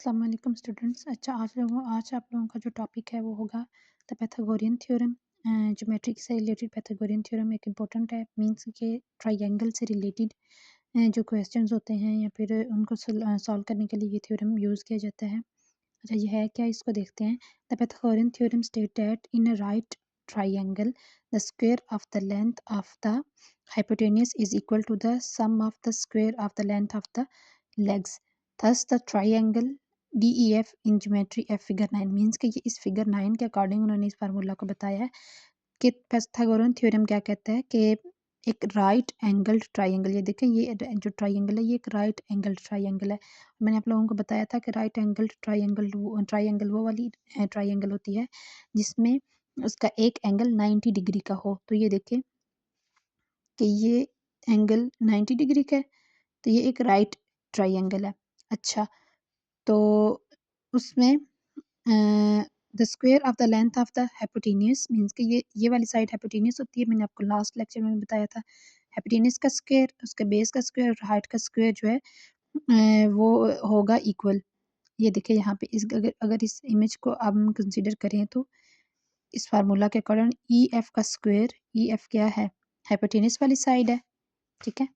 अस्सलाम वालेकुम स्टूडेंट्स। अच्छा, आज आप लोगों का जो टॉपिक है वो होगा द पाइथागोरियन थ्योरम। ज्योमेट्रिक से रिलेटेड पाइथागोरियन थ्योरम एक इम्पोर्टेंट है, मींस के ट्रायंगल से रिलेटेड जो क्वेश्चंस होते हैं या फिर उनको सॉल्व करने के लिए ये थ्योरम यूज़ किया जाता है। अच्छा, ये है क्या, इसको देखते हैं। The Pythagorean theorem state that in a right triangle the square of the length of the hypotenuse is equal to the sum of the square of the length of the legs. Thus the triangle DEF in geometry F figure 9 means कि ये इस figure 9 के according उन्होंने इस formula को बताया है कि पाइथागोरन थ्योरम क्या कहता है कि एक राइट एंगल्ड ट्राइंगल, ये देखें ये जो ट्राइंगल है ये एक राइट एंगल्ड ट्राइंगल है। मैंने आप लोगों को बताया था कि राइट एंगल्ड ट्राइंगल वो वाली ट्राइंगल होती है जिसमें उसका एक एंगल 90 डिग्री का हो। तो ये देखें कि ये एंगल 90 डिग्री का है, तो ये एक राइट ट्राइंगल है। अच्छा, तो उसमें the square of the length of the hypotenuse means कि ये वाली साइड हाइपोटेन्यूज होती है। मैंने आपको लास्ट लेक्चर में बताया था हाइपोटेन्यूज का स्क्वायर, उसके बेस का स्क्वायर और हाइट का स्क्वायर जो है वो होगा इक्वल। ये देखिए यहाँ पे इस अगर इस इमेज को अब हम कंसीडर करें तो इस फार्मूला के अकॉर्डिंग ई एफ का स्क्वायर, ई एफ क्या है, हाइपोटेन्यूज वाली साइड है। ठीक है,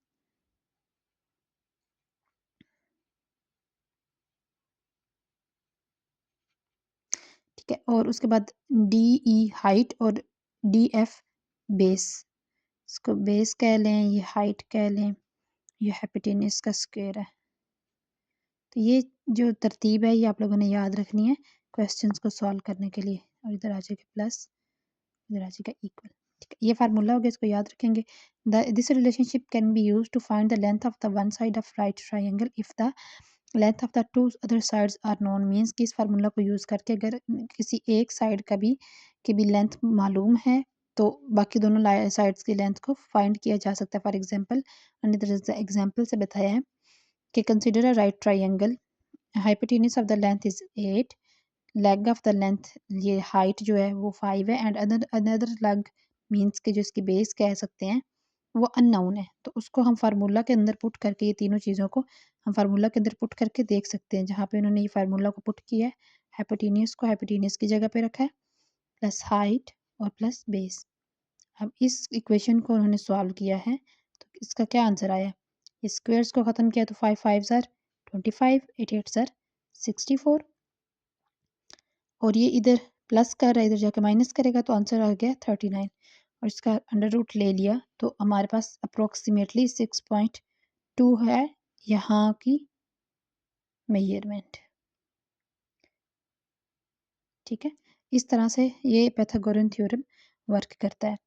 ठीक है। और उसके बाद डी ई हाइट और डी एफ बेस, इसको बेस कह लें, ये हाइट कह लें, ये हाइपोटेन्यूज का स्क्वायर है। तो ये जो तरतीब है ये आप लोगों ने याद रखनी है क्वेश्चंस को सॉल्व करने के लिए। और इधर आ जाएगा प्लस, इधर आ जाएगा इक्वल। ठीक है, ये फार्मूला हो गया, इसको याद रखेंगे। This relationship can be use to find the length of the one side of right triangle if the length of the two other sides are known means कि इस फार्मूला को यूज़ करके अगर किसी एक साइड का भी की भी लेंथ मालूम है तो बाकी दोनों साइड्स की लेंथ को फाइंड किया जा सकता है। फॉर एग्जांपल एग्जांपल से बताया है कि consider a right triangle, hypotenuse of the length is 8, leg of the length ये हाइट जो है वो 5 है एंड अनदर लेग मीन्स के जो इसकी बेस कह सकते हैं वो अननोन है। तो उसको हम फार्मूला के अंदर पुट करके ये तीनों चीज़ों को हम फार्मूला के अंदर पुट करके देख सकते हैं। जहाँ पे उन्होंने ये फार्मूला को पुट किया है, हाइपोटेन्यूज को हाइपोटेन्यूज की जगह पे रखा है, प्लस हाइट और प्लस बेस। अब इस इक्वेशन को उन्होंने सॉल्व किया है तो इसका क्या आंसर आया, इस स्क्वेयर्स को ख़त्म किया तो 5 5 ज़र 25, 8 8 ज़र 64, और ये इधर प्लस कर रहा है, इधर जाकर माइनस करेगा तो आंसर आ गया 39। और इसका अंडर रूट ले लिया तो हमारे पास अप्रोक्सीमेटली 6.2 है यहाँ की मेजरमेंट। ठीक है, इस तरह से ये पाइथागोरन थ्योरम वर्क करता है।